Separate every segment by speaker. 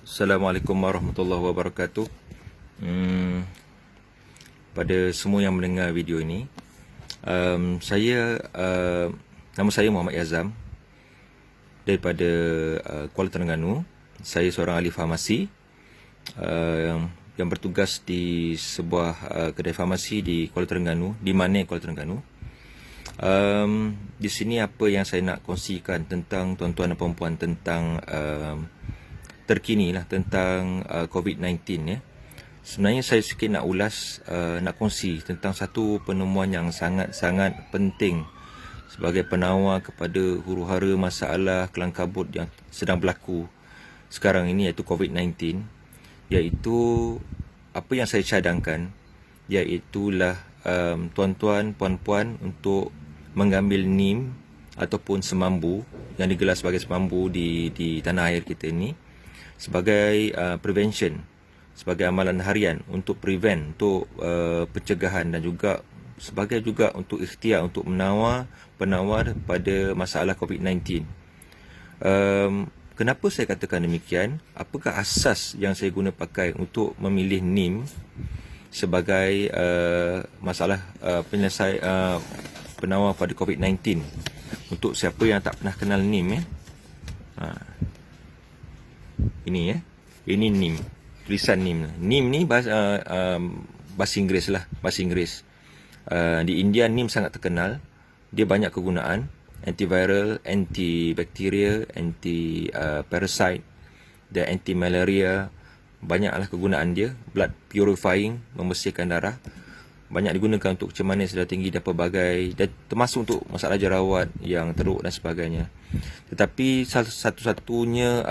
Speaker 1: Assalamualaikum warahmatullahi wabarakatuh. Hmm, Pada semua yang mendengar video ini, nama saya Muhammad Yazam daripada Kuala Terengganu. Saya seorang ahli farmasi yang bertugas di sebuah kedai farmasi di Kuala Terengganu, di mana Kuala Terengganu. Di sini apa yang saya nak kongsikan tentang tuan-tuan dan puan-puan tentang terkini lah tentang COVID-19 ya. Sebenarnya saya sikit nak ulas, nak kongsi tentang satu penemuan yang sangat-sangat penting sebagai penawar kepada huru-hara masalah kelang kabut yang sedang berlaku sekarang ini, iaitu COVID-19, iaitu apa yang saya cadangkan, iaitulah tuan-tuan, puan-puan untuk mengambil NIM ataupun semambu yang digelar sebagai semambu di tanah air kita ini sebagai prevention, sebagai amalan harian untuk prevent, untuk pencegahan, dan juga sebagai juga untuk ikhtiar untuk penawar pada masalah COVID-19. Kenapa saya katakan demikian? Apakah asas yang saya guna pakai untuk memilih NIM sebagai masalah penyelesai penawar pada COVID-19? Untuk siapa yang tak pernah kenal NIM ini ya, ini NIM, tulisan NIM. NIM ni bahasa Inggeris lah, bahasa Inggeris. Di India NIM sangat terkenal. Dia banyak kegunaan: antiviral, antibakteria, anti parasite dan anti malaria. Banyaklah kegunaan dia. Blood purifying, membersihkan darah. Banyak digunakan untuk kecemasan darah tinggi dan pelbagai, dan termasuk untuk masalah jerawat yang teruk dan sebagainya. Tetapi satu-satunya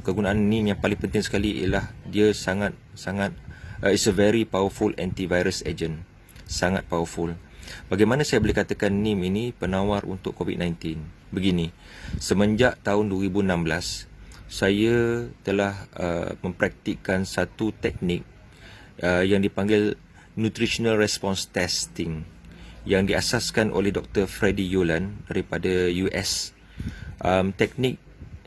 Speaker 1: kegunaan NIM yang paling penting sekali ialah dia sangat it's a very powerful antivirus agent. Sangat powerful. Bagaimana saya boleh katakan NIM ini penawar untuk COVID-19? Begini, semenjak tahun 2016 saya telah mempraktikkan satu teknik yang dipanggil Nutritional Response Testing, yang diasaskan oleh Dr. Freddie Yolan daripada US. Teknik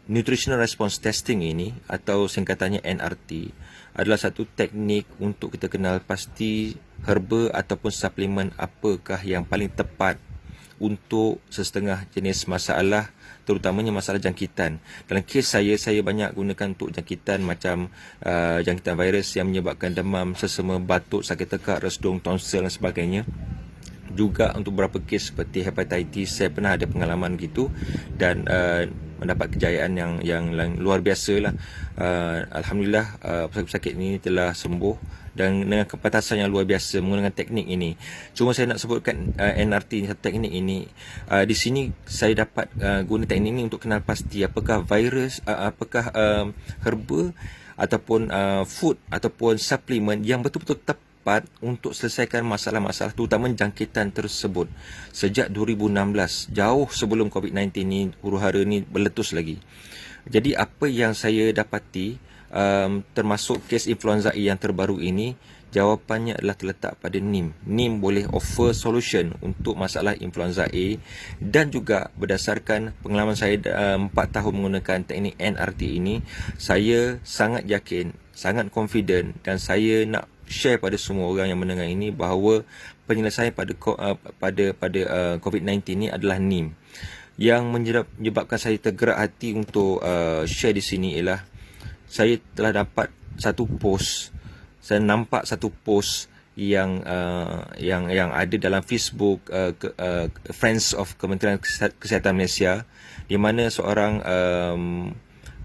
Speaker 1: Nutritional Response Testing ini, atau singkatannya NRT, adalah satu teknik untuk kita kenal pasti herba ataupun suplemen apakah yang paling tepat untuk sesetengah jenis masalah, terutamanya masalah jangkitan. Dalam kes saya banyak gunakan untuk jangkitan macam jangkitan virus yang menyebabkan demam, sesama, batuk, sakit tekak, resdung, tonsil dan sebagainya. Juga untuk beberapa kes seperti hepatitis, saya pernah ada pengalaman gitu dan mendapat kejayaan yang luar biasa lah. Alhamdulillah, pesakit-pesakit ini telah sembuh dan dengan kepantasan yang luar biasa menggunakan teknik ini. Cuma saya nak sebutkan NRT, teknik ini. Di sini saya dapat guna teknik ini untuk kenal pasti apakah virus, apakah herba ataupun food ataupun suplemen yang betul-betul tepat untuk selesaikan masalah-masalah terutama jangkitan tersebut. Sejak 2016, jauh sebelum COVID-19 ni, huru-hara ni berletus lagi. Jadi apa yang saya dapati, termasuk kes influenza A yang terbaru ini, jawapannya adalah terletak pada NIM. NIM boleh offer solution untuk masalah influenza A, dan juga berdasarkan pengalaman saya 4 tahun menggunakan teknik NRT ini, saya sangat yakin, sangat confident, dan saya nak share pada semua orang yang mendengar ini bahawa penyelesaian pada COVID-19 ini adalah NIM. Yang menyebabkan saya tergerak hati untuk share di sini ialah saya telah dapat satu post, saya nampak satu post yang ada dalam Facebook Friends of Kementerian Kesihatan Malaysia, di mana seorang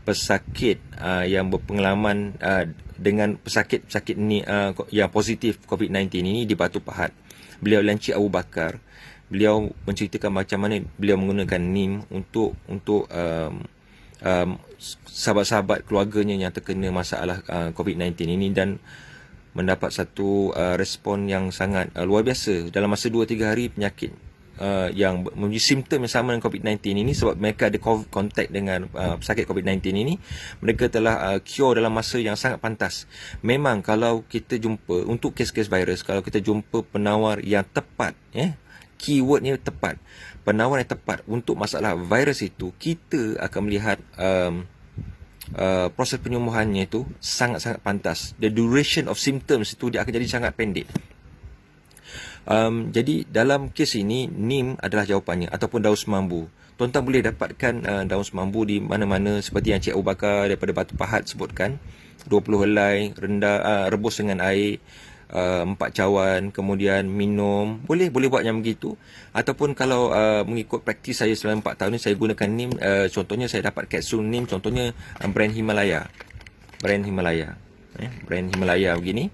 Speaker 1: pesakit yang berpengalaman dengan pesakit ni yang positif COVID-19 ini di Batu Pahat. Beliau Encik Abu Bakar. Beliau menceritakan macam mana beliau menggunakan NIM untuk sahabat-sahabat keluarganya yang terkena masalah COVID-19 ini, dan mendapat satu respon yang sangat luar biasa. Dalam masa 2-3 hari, penyakit yang mempunyai simptom yang sama dengan COVID-19 ini, sebab mereka ada kontak dengan pesakit COVID-19 ini, mereka telah cure dalam masa yang sangat pantas. Memang kalau kita jumpa untuk kes-kes virus, kalau kita jumpa penawar yang tepat, keywordnya tepat, penawar yang tepat untuk masalah virus itu, kita akan melihat proses penyembuhannya itu sangat-sangat pantas. The duration of symptoms itu dia akan jadi sangat pendek. Jadi dalam kes ini NIM adalah jawapannya, ataupun daun semambu. Tuan-tuan boleh dapatkan daun semambu di mana-mana, seperti yang Cik Abu Bakar daripada Batu Pahat sebutkan. 20 helai, rebus dengan air, 4 cawan, kemudian minum. Boleh buat yang begitu. Ataupun kalau mengikut praktis saya selama 4 tahun ni, saya gunakan NIM. Contohnya saya dapat kapsul NIM, contohnya brand Himalaya. Brand Himalaya begini.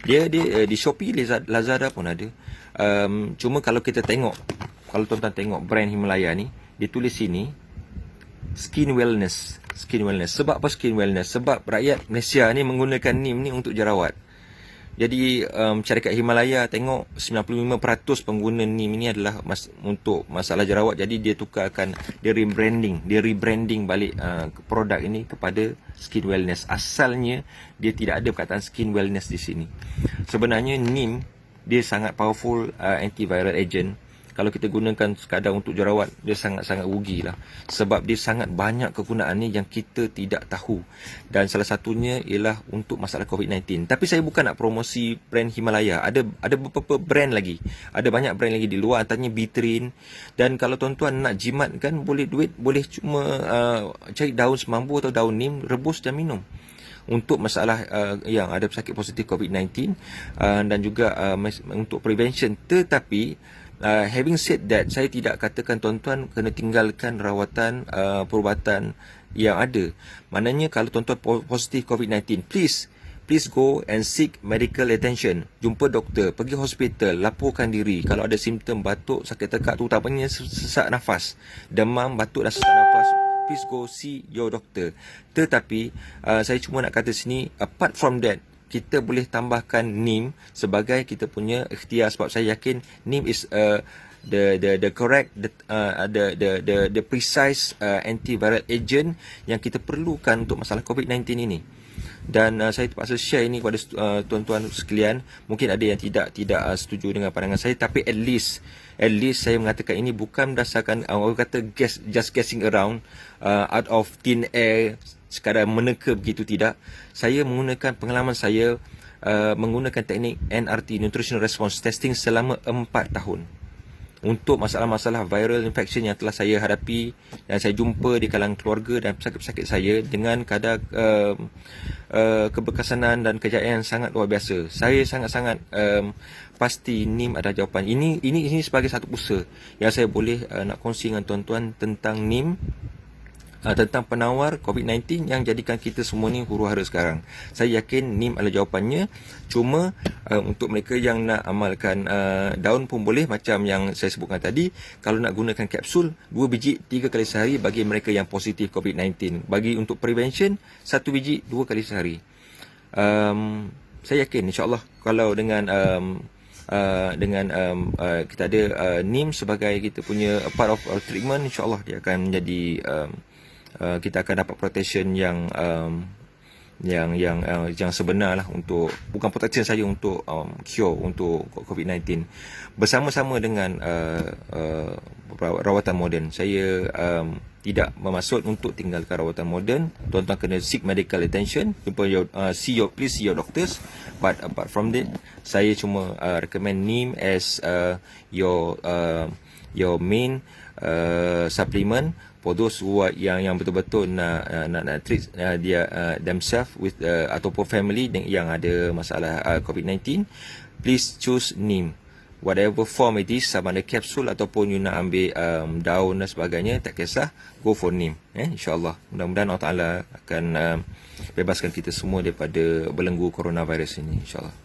Speaker 1: Dia di Shopee, Lazada pun ada. Cuma kalau kita tengok, kalau tuan-tuan tengok brand Himalaya ni, dia tulis sini skin wellness. Sebab apa skin wellness? Sebab rakyat Malaysia ni menggunakan NIM ni untuk jerawat. Jadi syarikat Himalaya tengok 95% pengguna NIM ini adalah untuk masalah jerawat. Jadi dia tukarkan, dia rebranding balik produk ini kepada skin wellness. Asalnya dia tidak ada perkataan skin wellness di sini. Sebenarnya NIM dia sangat powerful antiviral agent. Kalau kita gunakan sekadar untuk jerawat, dia sangat-sangat rugilah. Sebab dia sangat banyak kegunaannya yang kita tidak tahu. Dan salah satunya ialah untuk masalah COVID-19. Tapi saya bukan nak promosi brand Himalaya. Ada beberapa brand lagi. Ada banyak brand lagi di luar, antaranya Bitrin. Dan kalau tuan-tuan nak jimatkan, boleh cuma cari daun semambu atau daun NIM, rebus dan minum. Untuk masalah yang ada pesakit positif COVID-19 dan juga untuk prevention. Tetapi having said that, saya tidak katakan tuan-tuan kena tinggalkan rawatan perubatan yang ada. Maknanya kalau tuan-tuan positif COVID-19, please go and seek medical attention. Jumpa doktor, pergi hospital, laporkan diri. Kalau ada simptom batuk, sakit tekak, terutamanya sesak nafas, demam, batuk dan sesak nafas, please go see your doctor. Tetapi saya cuma nak kata sini, apart from that, kita boleh tambahkan NIM sebagai kita punya ikhtiar, sebab saya yakin NIM is the correct the precise antiviral agent yang kita perlukan untuk masalah COVID-19 ini. Dan saya terpaksa share ini kepada tuan-tuan sekalian. Mungkin ada yang tidak setuju dengan pandangan saya, tapi at least saya mengatakan ini bukan berdasarkan orang kata just guessing around out of thin air, sekadar meneka begitu, tidak. Saya menggunakan pengalaman saya menggunakan teknik NRT, Nutritional Response Testing, selama 4 tahun untuk masalah-masalah viral infection yang telah saya hadapi dan saya jumpa di kalangan keluarga dan pesakit-pesakit saya dengan kadar keberkesanan dan kejayaan sangat luar biasa. Saya sangat-sangat pasti NIM ada jawapan. Ini sebagai satu usaha yang saya boleh nak kongsi dengan tuan-tuan tentang NIM, tentang penawar COVID-19 yang jadikan kita semua ni huru-hara sekarang. Saya yakin NIM adalah jawapannya. Cuma untuk mereka yang nak amalkan daun pun boleh, macam yang saya sebutkan tadi. Kalau nak gunakan kapsul, 2 biji 3 kali sehari bagi mereka yang positif COVID-19. Bagi untuk prevention, 1 biji 2 kali sehari. Saya yakin insya-Allah kalau dengan kita ada NIM sebagai kita punya part of treatment, insya-Allah dia akan menjadi kita akan dapat protection yang sebenar lah, untuk bukan protection saja untuk cure untuk COVID-19. Bersama-sama dengan rawatan moden, saya tidak bermaksud untuk tinggalkan rawatan moden. Tuan-tuan kena seek medical attention, please see your doctors. But apart from that, saya cuma recommend NIM as your main supplement for those who are yang betul-betul nak treat themselves with ataupun family yang ada masalah COVID-19. Please choose NIM, whatever form it is, sama ada kapsul ataupun you nak ambil daun dan sebagainya, tak kisah, go for NIM. InsyaAllah, mudah-mudahan Allah Ta'ala akan bebaskan kita semua daripada belenggu coronavirus ini, insyaAllah.